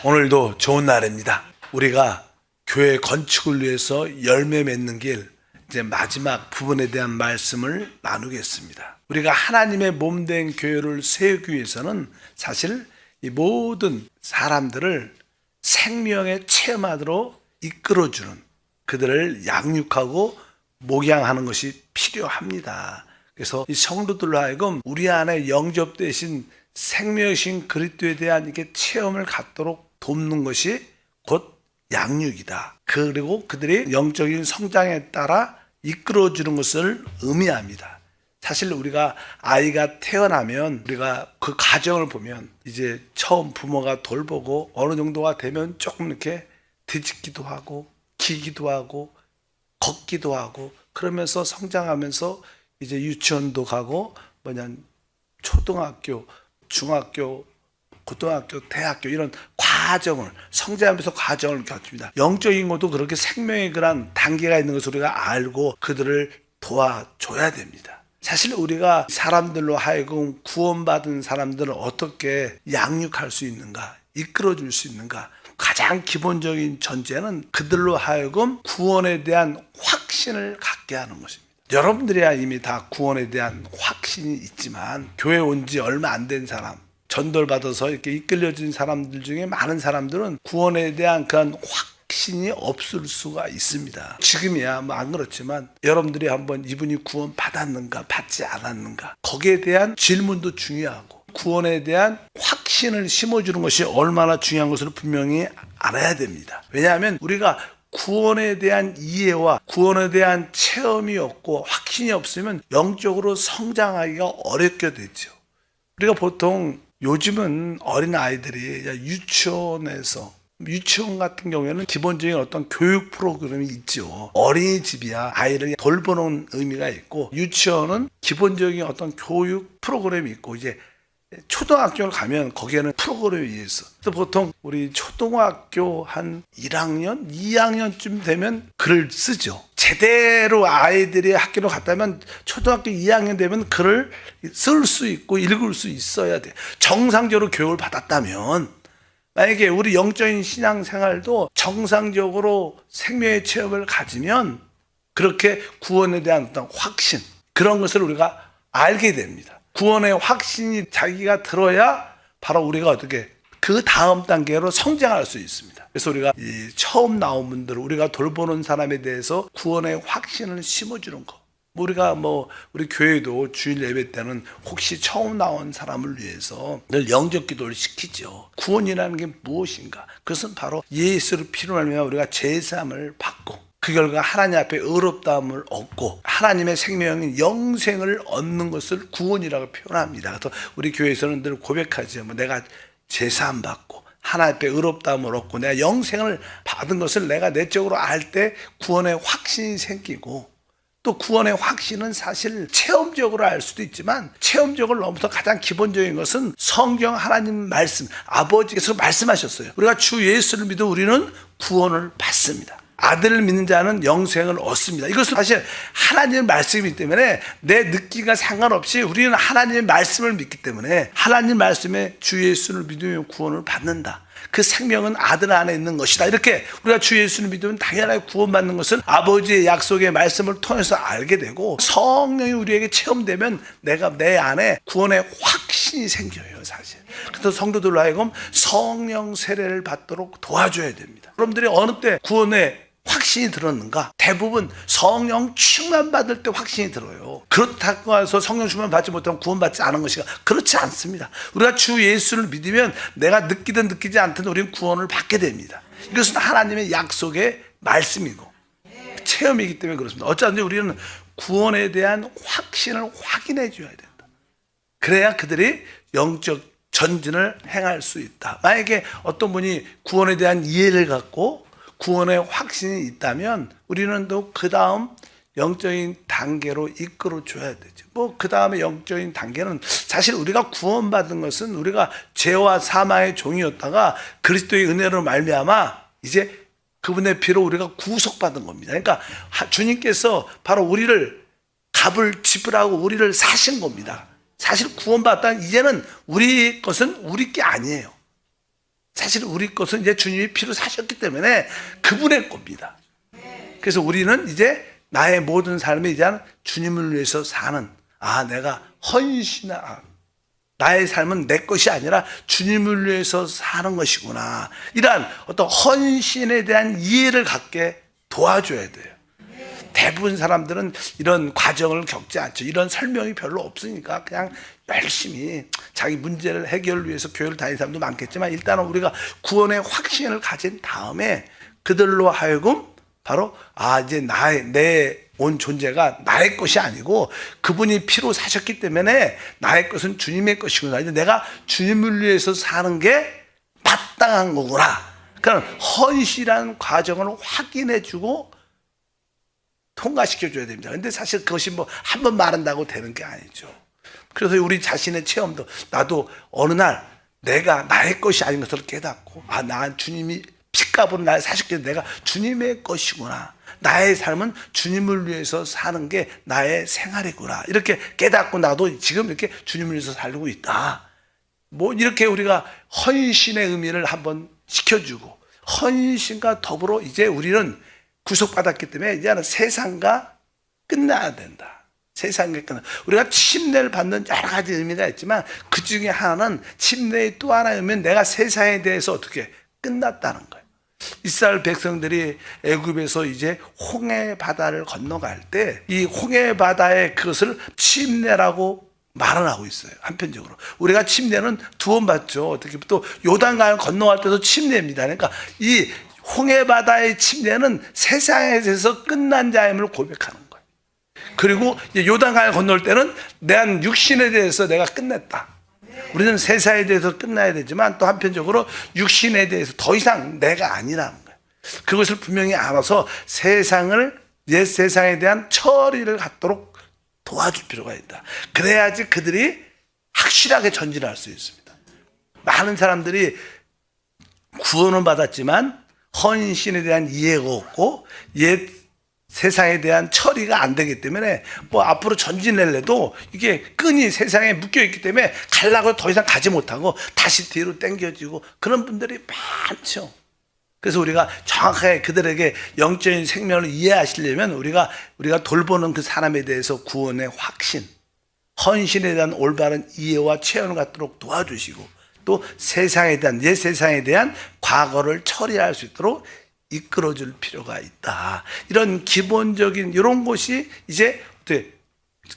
오늘도 좋은 날입니다. 우리가 교회 건축을 위해서 열매 맺는 길, 이제 마지막 부분에 대한 말씀을 나누겠습니다. 우리가 하나님의 몸된 교회를 세우기 위해서는 사실 이 모든 사람들을 생명의 체험하도록 이끌어주는, 그들을 양육하고 목양하는 것이 필요합니다. 그래서 이 성도들로 하여금 우리 안에 영접되신 생명이신 그리스도에 대한 이게 체험을 갖도록 돕는 것이 곧 양육이다. 그리고 그들이 영적인 성장에 따라 이끌어주는 것을 의미합니다. 사실 우리가 아이가 태어나면 우리가 그 가정을 보면 이제 처음 부모가 돌보고 어느 정도가 되면 조금 이렇게 뒤집기도 하고 기기도 하고 걷기도 하고 그러면서 성장하면서 이제 유치원도 가고 초등학교, 중학교, 고등학교, 대학교 이런 과정을 성장하면서 과정을 갖춥니다. 영적인 것도 그렇게 생명의 그런 단계가 있는 것을 우리가 알고 그들을 도와줘야 됩니다. 사실 우리가 사람들로 하여금 구원받은 사람들을 어떻게 양육할 수 있는가, 이끌어줄 수 있는가, 가장 기본적인 전제는 그들로 하여금 구원에 대한 확신을 갖게 하는 것입니다. 여러분들이야 이미 다 구원에 대한 확신이 있지만 교회 온 지 얼마 안 된 사람, 전도를 받아서 이렇게 이끌려진 사람들 중에 많은 사람들은 구원에 대한 그런 확신이 없을 수가 있습니다. 지금이야 안 그렇지만 여러분들이 한번 이분이 구원 받았는가 받지 않았는가 거기에 대한 질문도 중요하고 구원에 대한 확신을 심어주는 것이 얼마나 중요한 것을 분명히 알아야 됩니다. 왜냐하면 우리가 구원에 대한 이해와 구원에 대한 체험이 없고 확신이 없으면 영적으로 성장하기가 어렵게 되죠. 우리가 보통 요즘은 어린아이들이 유치원 같은 경우에는 기본적인 어떤 교육 프로그램이 있죠. 어린이집이야 아이를 돌보는 의미가 있고 유치원은 기본적인 어떤 교육 프로그램이 있고 이제 초등학교를 가면 거기에는 프로그램이 있어. 보통 우리 초등학교 한 1학년, 2학년쯤 되면 글을 쓰죠. 제대로 아이들이 학교로 갔다면 초등학교 2학년 되면 글을 쓸 수 있고 읽을 수 있어야 돼. 정상적으로 교육을 받았다면 만약에 우리 영적인 신앙생활도 정상적으로 생명의 체험을 가지면 그렇게 구원에 대한 어떤 확신 그런 것을 우리가 알게 됩니다. 구원의 확신이 자기가 들어야 바로 우리가 어떻게 그 다음 단계로 성장할 수 있습니다. 그래서 우리가 이 처음 나온 분들 우리가 돌보는 사람에 대해서 구원의 확신을 심어주는 거. 우리가 우리 교회도 주일 예배 때는 혹시 처음 나온 사람을 위해서 늘 영적 기도를 시키죠. 구원이라는 게 무엇인가? 그것은 바로 예수를 피로 말미암아 우리가 제사함을 받고 그 결과 하나님 앞에 의롭다함을 얻고 하나님의 생명인 영생을 얻는 것을 구원이라고 표현합니다. 그래서 우리 교회에서는 늘 고백하죠. 내가 제사함 받고 하나님 앞에 의롭다함을 얻고 내가 영생을 받은 것을 내가 내적으로 알 때 구원의 확신이 생기고 또 구원의 확신은 사실 체험적으로 알 수도 있지만 체험적으로 넘어서 가장 기본적인 것은 성경 하나님 말씀 아버지께서 말씀하셨어요. 우리가 주 예수를 믿어 우리는 구원을 받습니다. 아들을 믿는 자는 영생을 얻습니다. 이것은 사실 하나님의 말씀이기 때문에 내 느낌과 상관없이 우리는 하나님의 말씀을 믿기 때문에 하나님 말씀에 주 예수를 믿으면 구원을 받는다. 그 생명은 아들 안에 있는 것이다. 이렇게 우리가 주 예수를 믿으면 당연하게 구원받는 것을 아버지의 약속의 말씀을 통해서 알게 되고 성령이 우리에게 체험되면 내가 내 안에 구원의 확신이 생겨요. 사실. 그래서 성도들로 하여금 성령 세례를 받도록 도와줘야 됩니다. 여러분들이 어느 때 구원의 확신이 들었는가? 대부분 성령 충만 받을 때 확신이 들어요. 그렇다고 해서 성령 충만 받지 못하면 구원받지 않은 것이가 그렇지 않습니다. 우리가 주 예수를 믿으면 내가 느끼든 느끼지 않든 우리는 구원을 받게 됩니다. 이것은 하나님의 약속의 말씀이고 체험이기 때문에 그렇습니다. 어쩌든지 우리는 구원에 대한 확신을 확인해 줘야 된다. 그래야 그들이 영적 전진을 행할 수 있다. 만약에 어떤 분이 구원에 대한 이해를 갖고 구원의 확신이 있다면 우리는 또 그 다음 영적인 단계로 이끌어 줘야 되죠. 그 다음에 영적인 단계는 사실 우리가 구원받은 것은 우리가 죄와 사망의 종이었다가 그리스도의 은혜로 말미암아 이제 그분의 피로 우리가 구속받은 겁니다. 그러니까 주님께서 바로 우리를 값을 지불하고 우리를 사신 겁니다. 사실 구원받았다는 이제는 우리 것은 우리 게 아니에요. 사실 우리 것은 이제 주님이 피로 사셨기 때문에 그분의 겁니다. 그래서 우리는 이제 나의 모든 삶이 이제 주님을 위해서 사는, 내가 나의 삶은 내 것이 아니라 주님을 위해서 사는 것이구나, 이러한 어떤 헌신에 대한 이해를 갖게 도와줘야 돼요. 대부분 사람들은 이런 과정을 겪지 않죠. 이런 설명이 별로 없으니까 그냥 열심히 자기 문제를 해결을 위해서 교회를 다니는 사람도 많겠지만, 일단은 우리가 구원의 확신을 가진 다음에 그들로 하여금 바로 이제 내 온 존재가 나의 것이 아니고 그분이 피로 사셨기 때문에 나의 것은 주님의 것이구나, 이제 내가 주님을 위해서 사는 게 마땅한 거구나, 그런 헌신이라는 과정을 확인해주고 통과시켜줘야 됩니다. 근데 사실 그것이 뭐 한 번 말한다고 되는 게 아니죠. 그래서 우리 자신의 체험도, 나도 어느 날 내가 나의 것이 아닌 것을 깨닫고, 나 주님이 피값으로 나를 사셨기 때문에 내가 주님의 것이구나, 나의 삶은 주님을 위해서 사는 게 나의 생활이구나, 이렇게 깨닫고 나도 지금 이렇게 주님을 위해서 살고 있다, 뭐 이렇게 우리가 헌신의 의미를 한번 지켜주고, 헌신과 더불어 이제 우리는 구속받았기 때문에 이제는 세상과 끝나야 된다. 세상과 끝나. 우리가 침례를 받는 여러 가지 의미가 있지만 그 중에 하나는, 침례의 또 하나의 의미는 내가 세상에 대해서 어떻게 끝났다는 거예요. 이스라엘 백성들이 애굽에서 이제 홍해 바다를 건너갈 때 이 홍해 바다의 그것을 침례라고 말을 하고 있어요. 한편적으로 우리가 침례는 2번 받죠. 어떻게 또 요단강을 건너갈 때도 침례입니다. 그러니까 이 홍해 바다의 침례는 세상에 대해서 끝난 자임을 고백하는 거예요. 그리고 요단강을 건널 때는 내 육신에 대해서 내가 끝냈다. 우리는 세상에 대해서 끝나야 되지만 또 한편적으로 육신에 대해서 더 이상 내가 아니라는 거예요. 그것을 분명히 알아서 옛 세상에 대한 처리를 갖도록 도와줄 필요가 있다. 그래야지 그들이 확실하게 전진할 수 있습니다. 많은 사람들이 구원은 받았지만 헌신에 대한 이해가 없고 옛 세상에 대한 처리가 안 되기 때문에 뭐 앞으로 전진하려도 이게 끈이 세상에 묶여 있기 때문에 가려고 더 이상 가지 못하고 다시 뒤로 당겨지고 그런 분들이 많죠. 그래서 우리가 정확하게 그들에게 영적인 생명을 이해하시려면 우리가 돌보는 그 사람에 대해서 구원의 확신, 헌신에 대한 올바른 이해와 체험을 갖도록 도와주시고, 또 옛 세상에 대한 과거를 처리할 수 있도록 이끌어줄 필요가 있다. 이런 기본적인 이런 것이 이제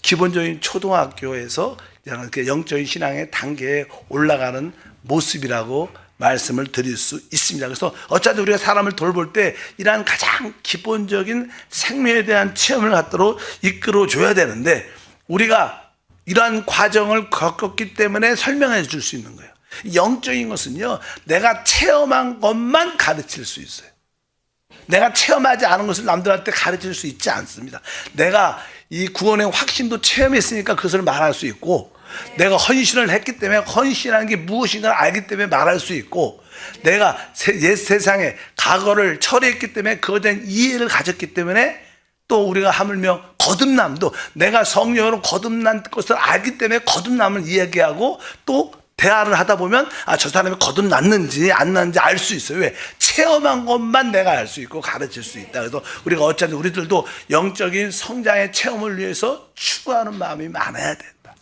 기본적인 초등학교에서 영적인 신앙의 단계에 올라가는 모습이라고 말씀을 드릴 수 있습니다. 그래서 어차피 우리가 사람을 돌볼 때 이러한 가장 기본적인 생명에 대한 체험을 갖도록 이끌어줘야 되는데, 우리가 이러한 과정을 겪었기 때문에 설명해 줄 수 있는 거예요. 영적인 것은요, 내가 체험한 것만 가르칠 수 있어요. 내가 체험하지 않은 것을 남들한테 가르칠 수 있지 않습니다. 내가 이 구원의 확신도 체험했으니까 그것을 말할 수 있고, 내가 헌신을 했기 때문에 헌신하는 게 무엇인가를 알기 때문에 말할 수 있고, 내가 옛 세상에 과거를 처리했기 때문에 그것에 대한 이해를 가졌기 때문에, 또 우리가 하물며 거듭남도 내가 성령으로 거듭난 것을 알기 때문에 거듭남을 이야기하고, 또 대화를 하다 보면 저 사람이 거듭났는지 안 났는지 알 수 있어요. 왜? 체험한 것만 내가 알 수 있고 가르칠 수 있다. 그래서 우리가 어차피 우리들도 영적인 성장의 체험을 위해서 추구하는 마음이 많아야 된다.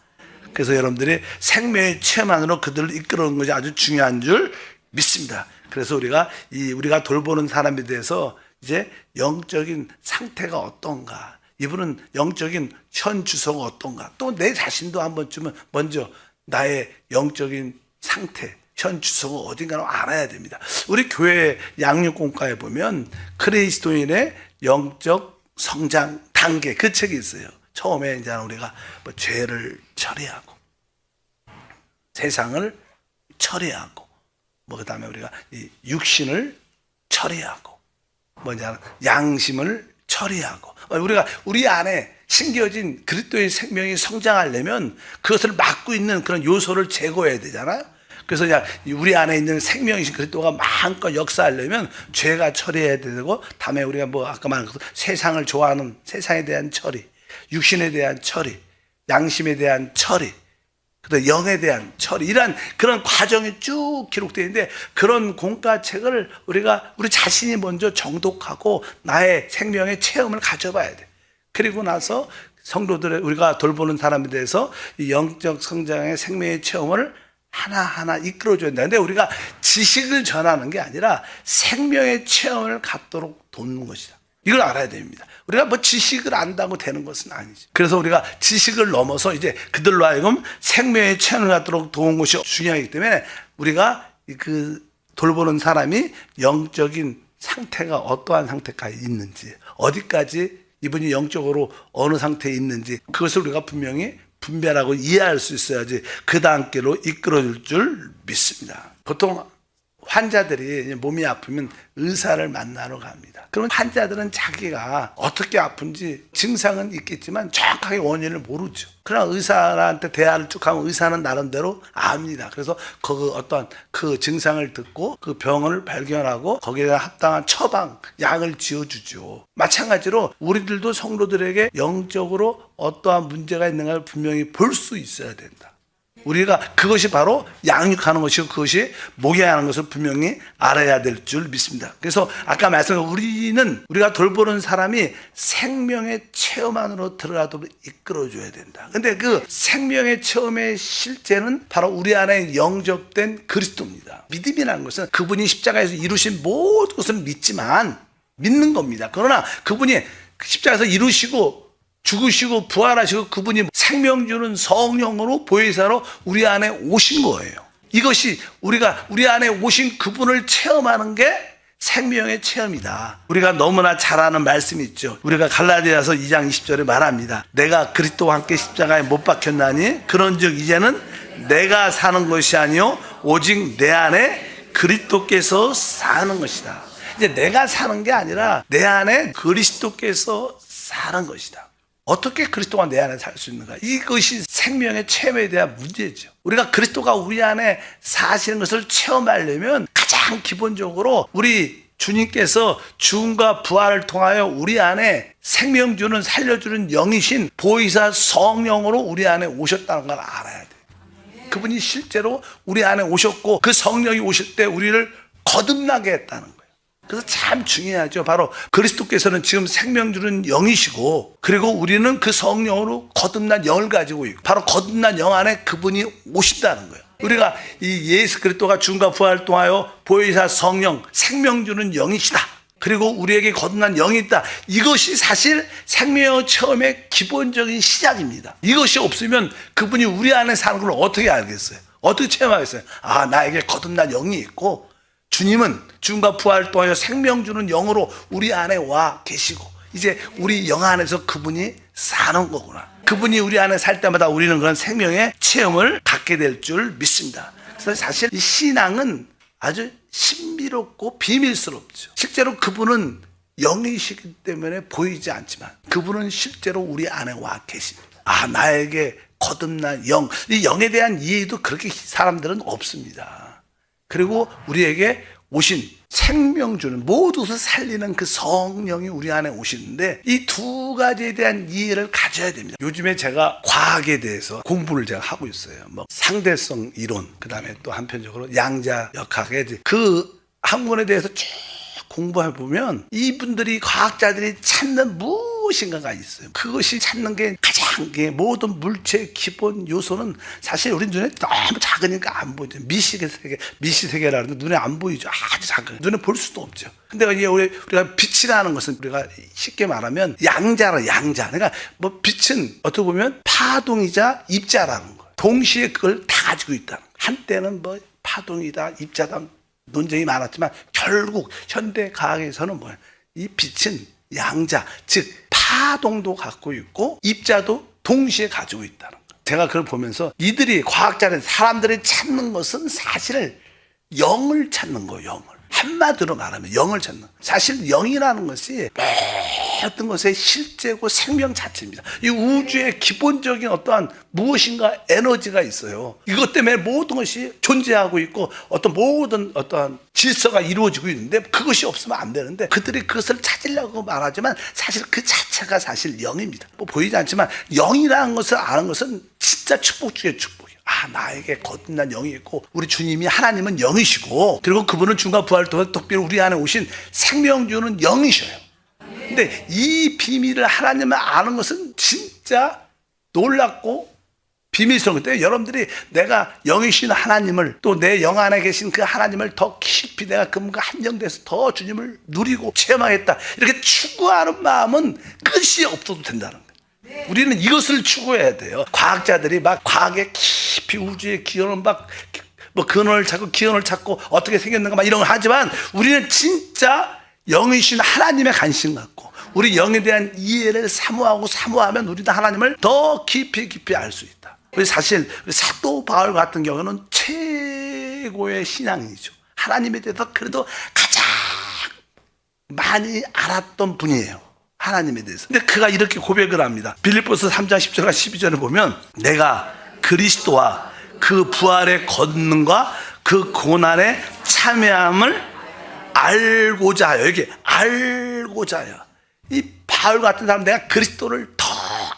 그래서 여러분들이 생명의 체험 안으로 그들을 이끌어오는 것이 아주 중요한 줄 믿습니다. 그래서 우리가 돌보는 사람에 대해서 이제 영적인 상태가 어떤가, 이분은 영적인 현 주소가 어떤가, 또 내 자신도 한 번쯤은 먼저 나의 영적인 상태, 현 주소가 어딘가를 알아야 됩니다. 우리 교회 양육공과에 보면 그리스도인의 영적 성장 단계, 그 책이 있어요. 처음에 이제 우리가 죄를 처리하고, 세상을 처리하고, 그다음에 우리가 이 육신을 처리하고, 양심을 처리하고, 우리 안에 심겨진 그리스도의 생명이 성장하려면 그것을 막고 있는 그런 요소를 제거해야 되잖아요. 그래서 우리 안에 있는 생명이신 그리스도가 마음껏 역사하려면 죄가 처리해야 되고, 다음에 우리가 아까 말한 것, 세상을 좋아하는 세상에 대한 처리, 육신에 대한 처리, 양심에 대한 처리, 그다음 영에 대한 처리, 이러한 그런 과정이 쭉 기록되어 있는데, 그런 공과책을 우리 자신이 먼저 정독하고 나의 생명의 체험을 가져봐야 돼. 그리고 나서 성도들의, 우리가 돌보는 사람에 대해서 이 영적 성장의 생명의 체험을 하나하나 이끌어줘야 된다. 근데 우리가 지식을 전하는 게 아니라 생명의 체험을 갖도록 돕는 것이다. 이걸 알아야 됩니다. 우리가 뭐 지식을 안다고 되는 것은 아니지. 그래서 우리가 지식을 넘어서 이제 그들로 하여금 생명의 체험을 갖도록 도운 것이 중요하기 때문에, 우리가 그 돌보는 사람이 영적인 상태가 어떠한 상태가 있는지, 어디까지 이분이 영적으로 어느 상태에 있는지, 그것을 우리가 분명히 분별하고 이해할 수 있어야지 그 다음 길로 이끌어줄 줄 믿습니다. 보통 환자들이 몸이 아프면 의사를 만나러 갑니다. 그러면 환자들은 자기가 어떻게 아픈지 증상은 있겠지만 정확하게 원인을 모르죠. 그러나 의사한테 대화를 쭉 하면 의사는 나름대로 압니다. 그래서 어떤 그 증상을 듣고 그 병을 발견하고 거기에 합당한 처방, 약을 지어주죠. 마찬가지로 우리들도 성도들에게 영적으로 어떠한 문제가 있는가를 분명히 볼 수 있어야 된다. 우리가 그것이 바로 양육하는 것이고, 그것이 목양하는 것을 분명히 알아야 될 줄 믿습니다. 그래서 아까 말씀드린, 우리가 돌보는 사람이 생명의 체험 안으로 들어가도록 이끌어줘야 된다. 근데 그 생명의 체험의 실제는 바로 우리 안에 영접된 그리스도입니다. 믿음이라는 것은 그분이 십자가에서 이루신 모든 것을 믿는 겁니다. 그러나 그분이 십자가에서 이루시고 죽으시고 부활하시고 그분이 생명 주는 성령으로 보혜사로 우리 안에 오신 거예요. 이것이 우리가 우리 안에 오신 그분을 체험하는 게 생명의 체험이다. 우리가 너무나 잘 아는 말씀이 있죠. 우리가 갈라디아서 2장 20절에 말합니다. 내가 그리스도와 함께 십자가에 못 박혔나니 그런즉 이제는 내가 사는 것이 아니요 오직 내 안에 그리스도께서 사는 것이다. 이제 내가 사는 게 아니라 내 안에 그리스도께서 사는 것이다. 어떻게 그리스도가 내 안에 살 수 있는가? 이것이 생명의 체험에 대한 문제죠. 우리가 그리스도가 우리 안에 사시는 것을 체험하려면 가장 기본적으로 우리 주님께서 죽음과 부활을 통하여 우리 안에 생명 주는 살려주는 영이신 보혜사 성령으로 우리 안에 오셨다는 걸 알아야 돼요. 그분이 실제로 우리 안에 오셨고 그 성령이 오실 때 우리를 거듭나게 했다는 거예요. 그래서 참 중요하죠. 바로 그리스도께서는 지금 생명 주는 영이시고, 그리고 우리는 그 성령으로 거듭난 영을 가지고 있고, 바로 거듭난 영 안에 그분이 오신다는 거예요. 우리가 이 예수 그리스도가 죽음과 부활을 통하여 보혜사 성령, 생명 주는 영이시다. 그리고 우리에게 거듭난 영이 있다. 이것이 사실 생명의 처음의 기본적인 시작입니다. 이것이 없으면 그분이 우리 안에 사는 걸 어떻게 알겠어요? 어떻게 체험하겠어요? 아, 나에게 거듭난 영이 있고 주님은 죽음과 부활을 통하여 생명 주는 영으로 우리 안에 와 계시고 이제 우리 영 안에서 그분이 사는 거구나. 그분이 우리 안에 살 때마다 우리는 그런 생명의 체험을 갖게 될 줄 믿습니다. 그래서 사실 이 신앙은 아주 신비롭고 비밀스럽죠. 실제로 그분은 영이시기 때문에 보이지 않지만 그분은 실제로 우리 안에 와 계십니다. 아, 나에게 거듭난 영, 이 영에 대한 이해도 그렇게 사람들은 없습니다. 그리고 우리에게 오신 생명 주는 모든 것을 살리는 그 성령이 우리 안에 오시는데 이 두 가지에 대한 이해를 가져야 됩니다. 요즘에 제가 과학에 대해서 공부를 제가 하고 있어요. 뭐 상대성 이론, 그 다음에 또 한편적으로 양자역학에 그 학문에 대해서 쭉 공부해 보면 이분들이 과학자들이 찾는 무엇인가가 있어요. 그것이 찾는 게 가장 모든 물체의 기본 요소는 사실 우리 눈에 너무 작으니까 안 보이죠. 미시세계라는 눈에 안 보이죠. 아주 작아요. 눈에 볼 수도 없죠. 근데 이제 우리가 빛이라는 것은 우리가 쉽게 말하면 양자. 그러니까 뭐 빛은 어떻게 보면 파동이자 입자라는 거예요. 동시에 그걸 다 가지고 있다는 거예요. 한때는 뭐 파동이다, 입자다 논쟁이 많았지만 결국 현대 과학에서는 뭐예요? 이 빛은 양자, 즉 파동도 갖고 있고 입자도 동시에 가지고 있다는 거예요. 제가 그걸 보면서 이들이 과학자는 사람들이 찾는 것은 사실 영을 찾는 거예요. 영을. 한마디로 말하면 영을 찾는 거예요. 사실 영이라는 것이 어떤 것의 실제고 생명 자체입니다. 이 우주의 기본적인 어떠한 무엇인가 에너지가 있어요. 이것 때문에 모든 것이 존재하고 있고 모든 어떠한 질서가 이루어지고 있는데 그것이 없으면 안 되는데 그들이 그것을 찾으려고 말하지만 사실 그 자체가 사실 영입니다. 뭐 보이지 않지만 영이라는 것을 아는 것은 진짜 축복 중에 축복이에요. 아, 나에게 거듭난 영이 있고 우리 주님이 하나님은 영이시고 그리고 그분은 죽음과 부활을 통해 특별히 우리 안에 오신 생명 주는 영이셔요. 근데 이 비밀을 하나님을 아는 것은 진짜 놀랍고 비밀스러운 건데, 여러분들이 내가 영이신 하나님을 또 내 영 안에 계신 그 하나님을 더 깊이 내가 그분과 한정돼서 더 주님을 누리고 체험하겠다 이렇게 추구하는 마음은 끝이 없어도 된다는 거예요. 우리는 이것을 추구해야 돼요. 과학자들이 막 과학의 깊이 우주의 기원을 막 근원을 찾고 기원을 찾고 어떻게 생겼는가 막 이런 걸 하지만 우리는 진짜 영이신 하나님의 관심 갖고 우리 영에 대한 이해를 사모하면 우리도 하나님을 더 깊이 알 수 있다. 사실 사도 바울 같은 경우는 최고의 신앙이죠. 하나님에 대해서 그래도 가장 많이 알았던 분이에요. 하나님에 대해서. 근데 그가 이렇게 고백을 합니다. 빌립보서 3장 10절과 12절에 보면 내가 그리스도와 그 부활의 권능과 그 고난의 참여함을 알고자 하여. 여기 알고자 하여. 이 바울 같은 사람 내가 그리스도를 더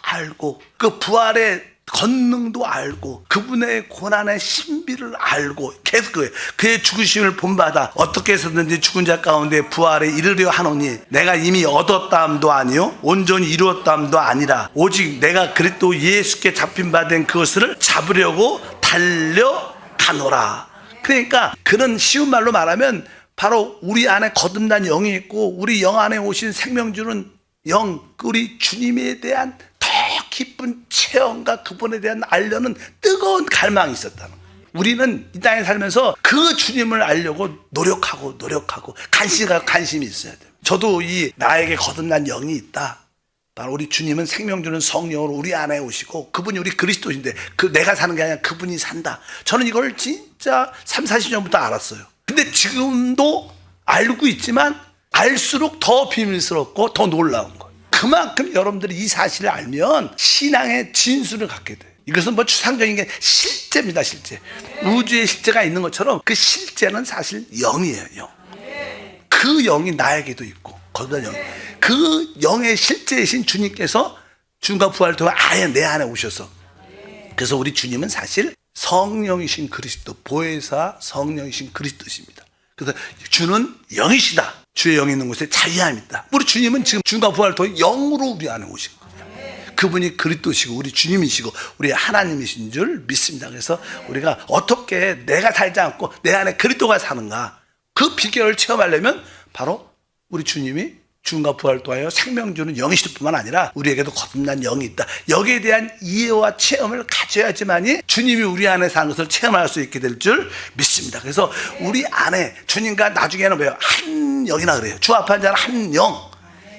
알고 그 부활의 권능도 알고 그분의 고난의 신비를 알고 계속 그의 죽으심을 본받아 어떻게 해서든지 죽은 자 가운데 부활에 이르려 하노니 내가 이미 얻었다함도 아니요 온전히 이루었다함도 아니라 오직 내가 그리스도 예수께 잡힌 바 된 그것을 잡으려고 달려가노라. 그러니까 그런 쉬운 말로 말하면 바로 우리 안에 거듭난 영이 있고 우리 영 안에 오신 생명 주는 영, 우리 주님에 대한 더 깊은 체험과 그분에 대한 알려는 뜨거운 갈망이 있었다는 거예요. 우리는 이 땅에 살면서 그 주님을 알려고 노력하고 관심이 있어야 돼요. 저도 이 나에게 거듭난 영이 있다. 바로 우리 주님은 생명 주는 성령으로 우리 안에 오시고 그분이 우리 그리스도인데 그 내가 사는 게 아니라 그분이 산다. 저는 이걸 진짜 30-40년부터 알았어요. 근데 지금도 알고 있지만 알수록 더 비밀스럽고 더 놀라운 거예요. 그만큼 여러분들이 이 사실을 알면 신앙의 진수를 갖게 돼요. 이것은 뭐 추상적인 게 실제입니다. 실제. 우주의 실제가 있는 것처럼 그 실제는 사실 영이에요. 영. 그 영이 나에게도 있고 거듭난 영. 그 영의 실제이신 주님께서 죽음과 부활을 통해 아예 내 안에 오셔서 그래서 우리 주님은 사실 성령이신 그리스도, 보혜사 성령이신 그리스도십니다. 그래서 주는 영이시다. 주의 영이 있는 곳에 자유함이 있다. 우리 주님은 지금 죽음과 부활을 통해 영으로 우리 안에 오신 거예요. 그분이 그리스도시고 우리 주님이시고 우리 하나님이신 줄 믿습니다. 그래서 우리가 어떻게 내가 살지 않고 내 안에 그리스도가 사는가 그 비결을 체험하려면 바로 우리 주님이 죽음과 부활을 통하여 생명 주는 영이실 뿐만 아니라 우리에게도 거듭난 영이 있다. 여기에 대한 이해와 체험을 가져야지만이 주님이 우리 안에 사는 것을 체험할 수 있게 될 줄 믿습니다. 그래서 우리 안에 주님과 나중에는 뭐예요? 한 영이나 그래요. 주 앞에 앉아 한 영.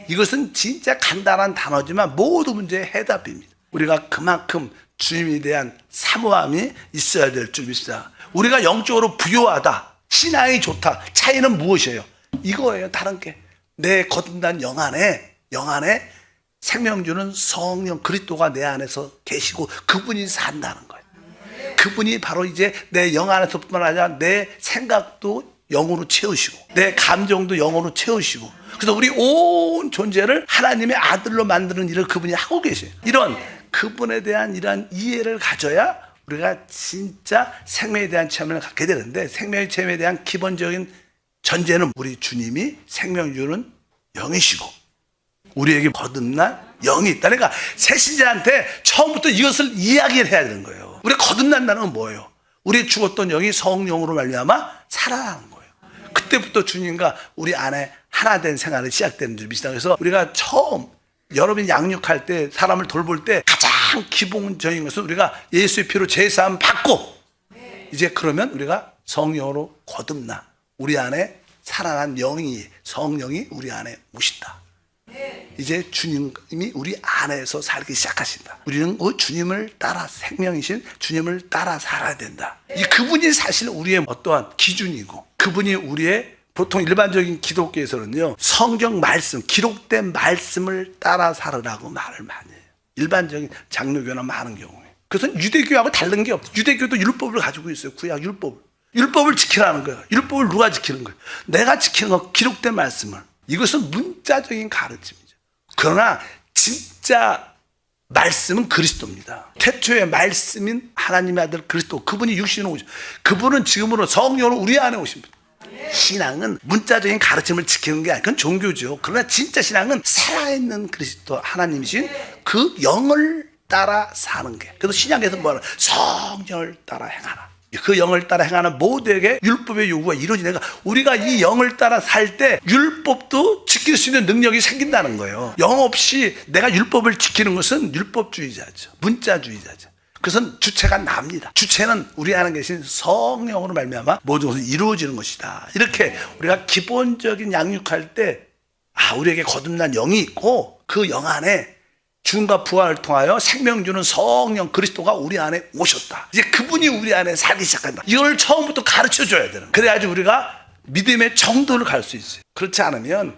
이것은 진짜 간단한 단어지만 모든 문제의 해답입니다. 우리가 그만큼 주님에 대한 사모함이 있어야 될 줄 믿습니다. 우리가 영적으로 부유하다, 신앙이 좋다, 차이는 무엇이에요? 이거예요. 다른 게. 내 거듭난 영 안에 생명 주는 성령 그리스도가 내 안에서 계시고 그분이 산다는 거예요. 그분이 바로 이제 내 영 안에서뿐만 아니라 내 생각도 영으로 채우시고 내 감정도 영으로 채우시고 그래서 우리 온 존재를 하나님의 아들로 만드는 일을 그분이 하고 계세요. 이런 그분에 대한 이러한 이해를 가져야 우리가 진짜 생명에 대한 체험을 갖게 되는데 생명의 체험에 대한 기본적인 전제는 우리 주님이 생명 주는 영이시고 우리에게 거듭난 영이 있다. 그러니까 새신자한테 처음부터 이것을 이야기를 해야 되는 거예요. 우리가 거듭난다는 건 뭐예요? 우리 죽었던 영이 성령으로 말미암아 살아나는 거예요. 그때부터 주님과 우리 안에 하나 된 생활이 시작되는 줄 믿습니다. 그래서 우리가 처음 여러분이 양육할 때 사람을 돌볼 때 가장 기본적인 것은 우리가 예수의 피로 제사함 받고 이제 그러면 우리가 성령으로 거듭나 우리 안에 살아난 영이 성령이 우리 안에 오신다. 이제 주님이 우리 안에서 살기 시작하신다. 우리는 그 주님을 따라 생명이신 주님을 따라 살아야 된다. 이 그분이 사실 우리의 어떠한 기준이고 그분이 우리의 보통 일반적인 기독교에서는요 성경 말씀 기록된 말씀을 따라 살으라고 말을 많이 해요. 일반적인 장로교나 많은 경우에. 그것은 유대교하고 다른 게 없어요. 유대교도 율법을 가지고 있어요. 구약 율법을 지키라는 거예요. 율법을 누가 지키는 거예요? 내가 지키는 거 기록된 말씀을. 이것은 문자적인 가르침이죠. 그러나 진짜 말씀은 그리스도입니다. 태초의 말씀인 하나님의 아들 그리스도, 그분이 육신으로 오신, 그분은 지금으로 성령으로 우리 안에 오신 분. 신앙은 문자적인 가르침을 지키는 게 아니라 그건 종교죠. 그러나 진짜 신앙은 살아있는 그리스도 하나님이신 그 영을 따라 사는 게. 그래서 신약에서 뭐하나? 성령을 따라 행하라. 그 영을 따라 행하는 모두에게 율법의 요구가 이루어지니까 우리가 이 영을 따라 살 때 율법도 지킬 수 있는 능력이 생긴다는 거예요. 영 없이 내가 율법을 지키는 것은 율법주의자죠. 문자주의자죠. 그것은 주체가 납니다. 주체는 우리 안에 계신 성령으로 말미암아 모든 것이 이루어지는 것이다. 이렇게 우리가 기본적인 양육할 때 우리에게 거듭난 영이 있고 그 영 안에 죽음과 부활을 통하여 생명 주는 성령 그리스도가 우리 안에 오셨다. 이제 그분이 우리 안에 살기 시작한다. 이걸 처음부터 가르쳐줘야 되는. 그래야지 우리가 믿음의 정도를 갈 수 있어요. 그렇지 않으면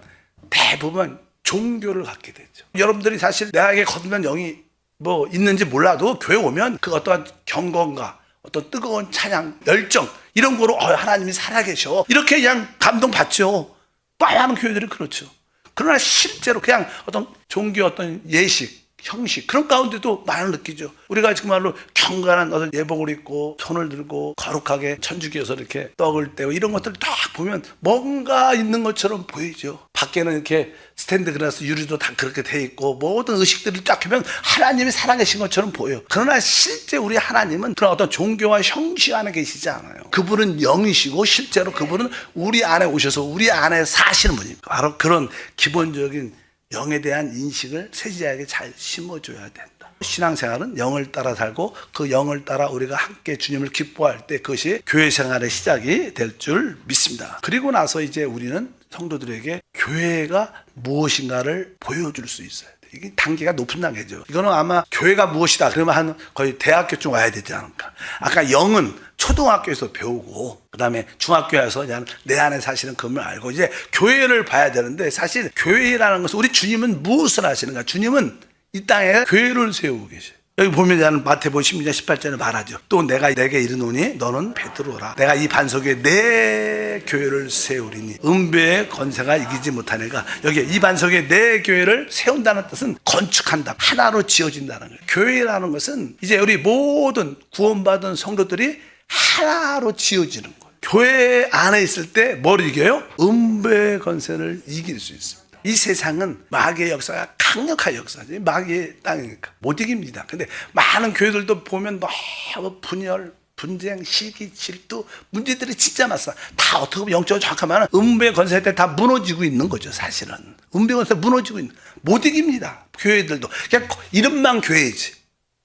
대부분 종교를 갖게 되죠. 여러분들이 사실 내게 거듭난 영이 뭐 있는지 몰라도 교회 오면 그 어떠한 경건과 어떤 뜨거운 찬양, 열정 이런 거로 하나님이 살아계셔 이렇게 그냥 감동받죠. 많은 교회들이 그렇죠. 그러나 실제로 그냥 어떤 종교 어떤 예식, 형식 그런 가운데도 많이 느끼죠. 우리가 정말로 경건한 어떤 예복을 입고 손을 들고 거룩하게 천주교에서 이렇게 떡을 떼고 이런 것들 딱 보면 뭔가 있는 것처럼 보이죠. 밖에는 이렇게 스탠드 글라스 유리도 다 그렇게 돼 있고 모든 의식들을 딱 보면 하나님이 살아계신 것처럼 보여요. 그러나 실제 우리 하나님은 그런 어떤 종교와 형식 안에 계시지 않아요. 그분은 영이시고 실제로 그분은 우리 안에 오셔서 우리 안에 사시는 분입니다. 바로 그런 기본적인 영에 대한 인식을 세지자에게 잘 심어줘야 된다. 신앙생활은 영을 따라 살고 그 영을 따라 우리가 함께 주님을 기뻐할 때 그것이 교회 생활의 시작이 될 줄 믿습니다. 그리고 나서 이제 우리는 성도들에게 교회가 무엇인가를 보여줄 수 있어야 돼. 이게 단계가 높은 단계죠. 이거는 아마 교회가 무엇이다 그러면 한 거의 대학교쯤 와야 되지 않을까. 아까 영은 초등학교에서 배우고 그 다음에 중학교에서 그냥 내 안에 사시는 그분을 알고 이제 교회를 봐야 되는데 사실 교회라는 것은 우리 주님은 무엇을 하시는가. 주님은 이 땅에 교회를 세우고 계셔요. 여기 보면 마태복음 16장 18절에 말하죠. 또 내가 내게 이르노니 너는 베드로라. 내가 이 반석 위에 내 교회를 세우리니 은배의 권세가 이기지 못하니까 여기 이 반석 위에 내 교회를 세운다는 뜻은 건축한다. 하나로 지어진다는 거예요. 교회라는 것은 이제 우리 모든 구원받은 성도들이 하나로 지어지는 거예요. 교회 안에 있을 때 뭘 이겨요? 은배의 권세를 이길 수 있습니다. 이 세상은 마귀의 역사가 강력한 역사죠. 마귀의 땅이니까 못 이깁니다. 근데 많은 교회들도 보면 너무 분열, 분쟁, 시기, 질투 문제들이 진짜 많습니다. 다 어떻게 보면 영적으로 정확하면 은배의 권세 때 다 무너지고 있는 거죠. 사실은 은배의 권세 무너지고 있는 못 이깁니다. 교회들도 그냥 이름만 교회지.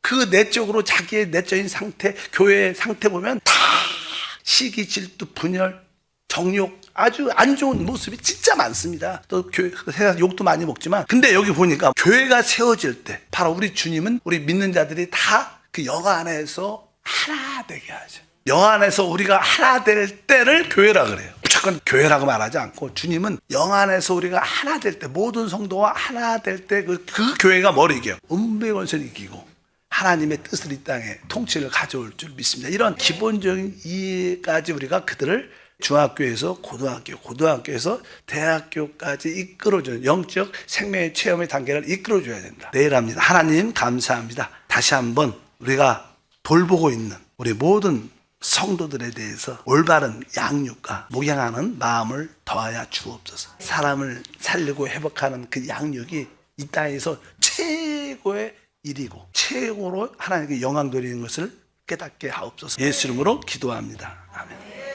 그 내적으로 자기의 내적인 상태, 교회의 상태 보면 다 시기, 질투, 분열, 정욕 아주 안 좋은 모습이 진짜 많습니다. 또 교회 세상 욕도 많이 먹지만 근데 여기 보니까 교회가 세워질 때 바로 우리 주님은 우리 믿는 자들이 다 그 영 안에서 하나 되게 하죠. 영 안에서 우리가 하나 될 때를 교회라 그래요. 무조건 교회라고 말하지 않고 주님은 영 안에서 우리가 하나 될 때 모든 성도와 하나 될 때 그 교회가 뭘 이겨요? 은배의 권세를 이기고 하나님의 뜻을 이 땅에 통치를 가져올 줄 믿습니다. 이런 기본적인 이해까지 우리가 그들을 중학교에서 고등학교에서 대학교까지 이끌어주는 영적 생명의 체험의 단계를 이끌어줘야 된다. 내일 합니다. 하나님 감사합니다. 다시 한번 우리가 돌보고 있는 우리 모든 성도들에 대해서 올바른 양육과 목양하는 마음을 더하여 주옵소서. 사람을 살리고 회복하는 그 양육이 이 땅에서 최고의 일이고 최고로 하나님께 영광 돌리는 것을 깨닫게 하옵소서. 예수 이름으로 기도합니다. 아멘.